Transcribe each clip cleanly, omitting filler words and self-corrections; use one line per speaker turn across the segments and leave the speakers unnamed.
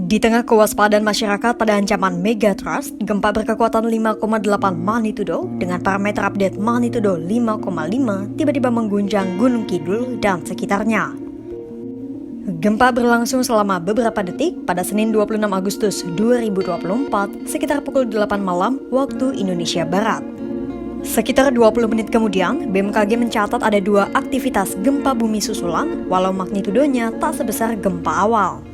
Di tengah kewaspadaan masyarakat pada ancaman megatrust, gempa berkekuatan 5,8 magnitudo dengan parameter update magnitudo 5,5 tiba-tiba mengguncang Gunung Kidul dan sekitarnya. Gempa berlangsung selama beberapa detik pada Senin 26 Agustus 2024 sekitar pukul 8 malam waktu Indonesia Barat. Sekitar 20 menit kemudian, BMKG mencatat ada 2 aktivitas gempa bumi susulan walau magnitudonya tak sebesar gempa awal.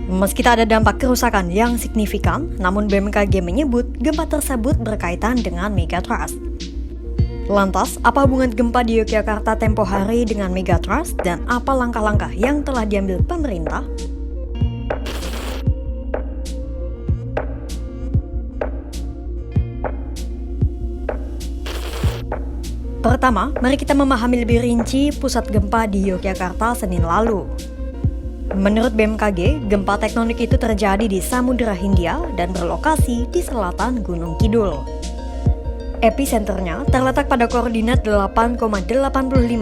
Meski tak ada dampak kerusakan yang signifikan, namun BMKG menyebut gempa tersebut berkaitan dengan megatrust. Lantas, apa hubungan gempa di Yogyakarta tempo hari dengan megatrust dan apa langkah-langkah yang telah diambil pemerintah? Pertama, mari kita memahami lebih rinci pusat gempa di Yogyakarta Senin lalu. Menurut BMKG, gempa tektonik itu terjadi di Samudera Hindia dan berlokasi di selatan Gunung Kidul. Episenternya terletak pada koordinat 8,85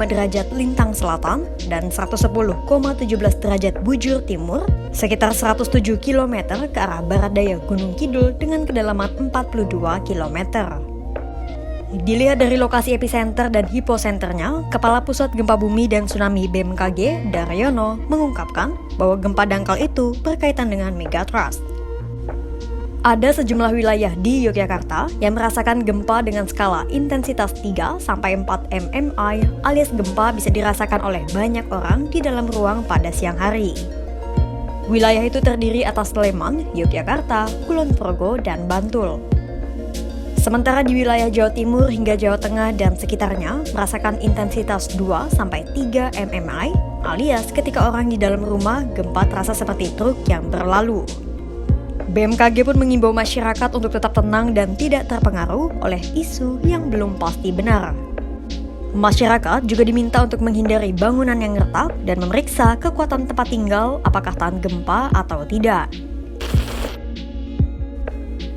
derajat lintang selatan dan 110,17 derajat bujur timur, sekitar 107 km ke arah barat daya Gunung Kidul dengan kedalaman 42 km. Dilihat dari lokasi epicenter dan hiposenternya, Kepala Pusat Gempa Bumi dan Tsunami BMKG, Daryono, mengungkapkan bahwa gempa dangkal itu berkaitan dengan megatrust. Ada sejumlah wilayah di Yogyakarta yang merasakan gempa dengan skala intensitas 3-4 MMI alias gempa bisa dirasakan oleh banyak orang di dalam ruang pada siang hari. Wilayah itu terdiri atas Sleman, Yogyakarta, Kulon Progo, dan Bantul. Sementara di wilayah Jawa Timur hingga Jawa Tengah dan sekitarnya merasakan intensitas 2-3 MMI alias ketika orang di dalam rumah gempa terasa seperti truk yang berlalu. BMKG pun mengimbau masyarakat untuk tetap tenang dan tidak terpengaruh oleh isu yang belum pasti benar. Masyarakat juga diminta untuk menghindari bangunan yang retak dan memeriksa kekuatan tempat tinggal apakah tahan gempa atau tidak.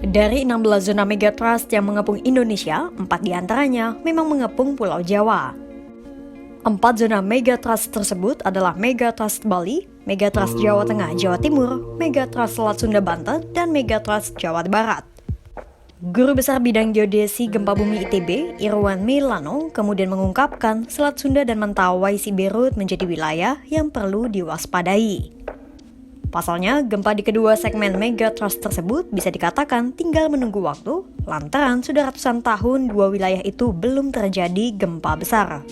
Dari 16 zona megatrust yang mengepung Indonesia, 4 diantaranya memang mengepung Pulau Jawa. 4 zona megatrust tersebut adalah Megatrust Bali, Megatrust Jawa Tengah Jawa Timur, Megatrust Selat Sunda Banten, dan Megatrust Jawa Barat. Guru Besar Bidang Geodesi Gempa Bumi ITB, Irwan Milano, kemudian mengungkapkan Selat Sunda dan Mentawai Siberut menjadi wilayah yang perlu diwaspadai. Pasalnya, gempa di kedua segmen megatrust tersebut bisa dikatakan tinggal menunggu waktu, lantaran sudah ratusan tahun 2 wilayah itu belum terjadi gempa besar.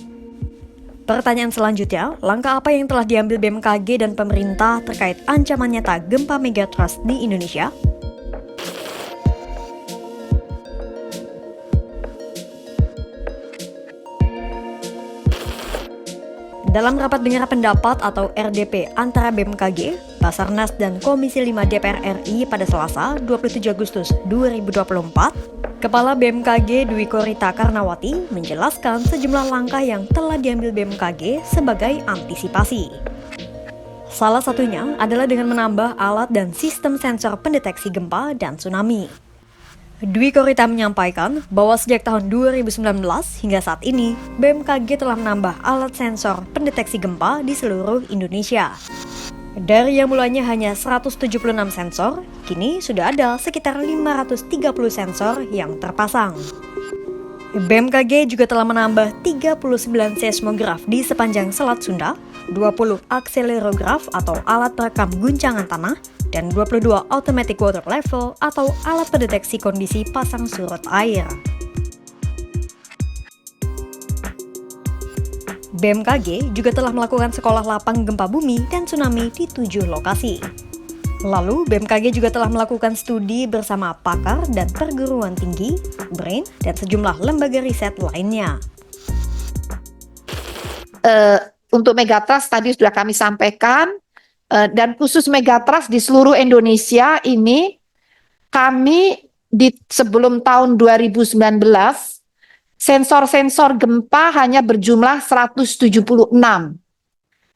Pertanyaan selanjutnya, langkah apa yang telah diambil BMKG dan pemerintah terkait ancaman nyata gempa megatrust di Indonesia? Dalam rapat dengar pendapat atau RDP antara BMKG, Basarnas dan Komisi 5 DPR RI pada Selasa 27 Agustus 2024, Kepala BMKG Dwi Korita Karnawati menjelaskan sejumlah langkah yang telah diambil BMKG sebagai antisipasi. Salah satunya adalah dengan menambah alat dan sistem sensor pendeteksi gempa dan tsunami. Dwi Korita menyampaikan bahwa sejak tahun 2019 hingga saat ini, BMKG telah menambah alat sensor pendeteksi gempa di seluruh Indonesia. Dari yang mulanya hanya 176 sensor, kini sudah ada sekitar 530 sensor yang terpasang. BMKG juga telah menambah 39 seismograf di sepanjang Selat Sunda, 20 akselerograf atau alat perekam guncangan tanah, dan 22 automatic water level atau alat pendeteksi kondisi pasang surut air. BMKG juga telah melakukan sekolah lapang gempa bumi dan tsunami di 7 lokasi. Lalu, BMKG juga telah melakukan studi bersama pakar dan perguruan tinggi, BRAIN, dan sejumlah lembaga riset lainnya.
Untuk megatrust tadi sudah kami sampaikan, dan khusus megatrust di seluruh Indonesia ini, kami sebelum tahun 2019, sensor-sensor gempa hanya berjumlah 176.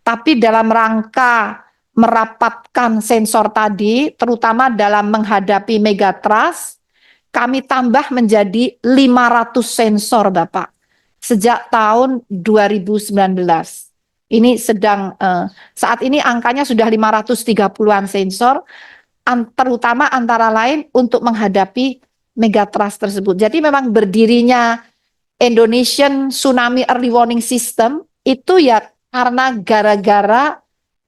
Tapi dalam rangka merapatkan sensor tadi, terutama dalam menghadapi megatrust, kami tambah menjadi 500 sensor, Bapak, sejak tahun 2019. Ini sedang, saat ini angkanya sudah 530-an sensor. terutama antara lain untuk menghadapi megatrust tersebut. Jadi memang berdirinya Indonesian Tsunami Early Warning System itu ya karena gara-gara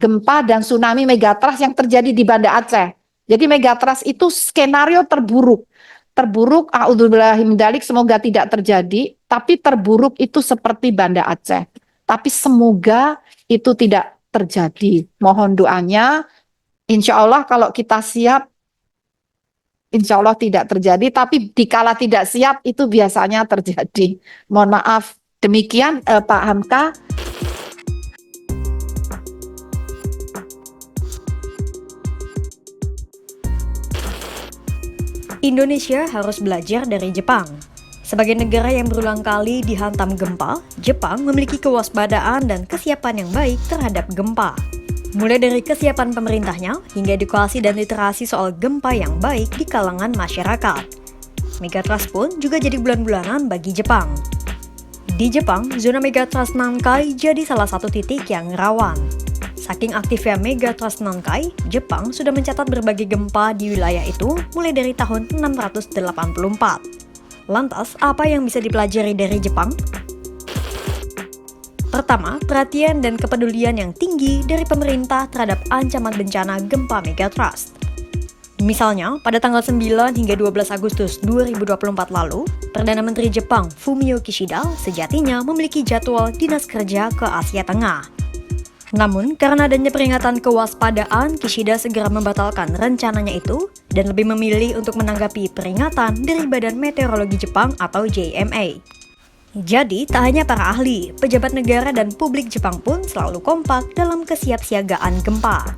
gempa dan tsunami megatrust yang terjadi di Banda Aceh. Jadi megatrust itu skenario terburuk. Terburuk, a'udzubillahi min dzalik, semoga tidak terjadi, tapi terburuk itu seperti Banda Aceh. Tapi semoga itu tidak terjadi. Mohon doanya, insya Allah kalau kita siap, insya Allah tidak terjadi, tapi dikala tidak siap itu biasanya terjadi. Mohon maaf, demikian Pak Hamka.
Indonesia harus belajar dari Jepang. Sebagai negara yang berulang kali dihantam gempa, Jepang memiliki kewaspadaan dan kesiapan yang baik terhadap gempa. Mulai dari kesiapan pemerintahnya hingga edukasi dan literasi soal gempa yang baik di kalangan masyarakat. Megatrust pun juga jadi bulan-bulanan bagi Jepang. Di Jepang, zona megatrust Nankai jadi salah satu titik yang rawan. Saking aktifnya megatrust Nankai, Jepang sudah mencatat berbagai gempa di wilayah itu mulai dari tahun 684. Lantas, apa yang bisa dipelajari dari Jepang? Pertama, perhatian dan kepedulian yang tinggi dari pemerintah terhadap ancaman bencana gempa megatrust. Misalnya, pada tanggal 9 hingga 12 Agustus 2024 lalu, Perdana Menteri Jepang Fumio Kishida sejatinya memiliki jadwal dinas kerja ke Asia Tengah. Namun, karena adanya peringatan kewaspadaan, Kishida segera membatalkan rencananya itu dan lebih memilih untuk menanggapi peringatan dari Badan Meteorologi Jepang atau JMA. Jadi, tak hanya para ahli, pejabat negara dan publik Jepang pun selalu kompak dalam kesiapsiagaan gempa.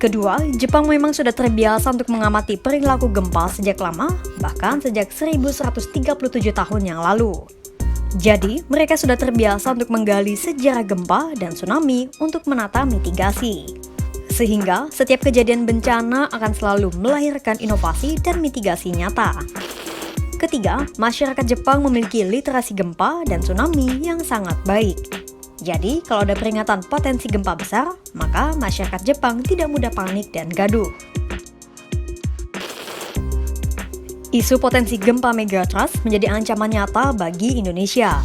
Kedua, Jepang memang sudah terbiasa untuk mengamati perilaku gempa sejak lama, bahkan sejak 1137 tahun yang lalu. Jadi, mereka sudah terbiasa untuk menggali sejarah gempa dan tsunami untuk menata mitigasi. Sehingga, setiap kejadian bencana akan selalu melahirkan inovasi dan mitigasi nyata. Ketiga, masyarakat Jepang memiliki literasi gempa dan tsunami yang sangat baik. Jadi, kalau ada peringatan potensi gempa besar, maka masyarakat Jepang tidak mudah panik dan gaduh. Isu potensi gempa megatrust menjadi ancaman nyata bagi Indonesia.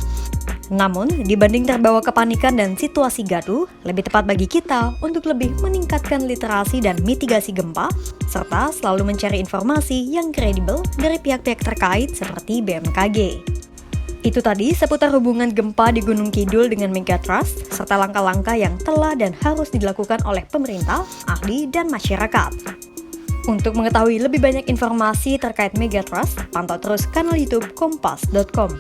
Namun, dibanding terbawa kepanikan dan situasi gaduh, lebih tepat bagi kita untuk lebih meningkatkan literasi dan mitigasi gempa, serta selalu mencari informasi yang kredibel dari pihak-pihak terkait seperti BMKG. Itu tadi seputar hubungan gempa di Gunung Kidul dengan megatrust, serta langkah-langkah yang telah dan harus dilakukan oleh pemerintah, ahli, dan masyarakat. Untuk mengetahui lebih banyak informasi terkait megatrust, pantau terus kanal YouTube kompas.com.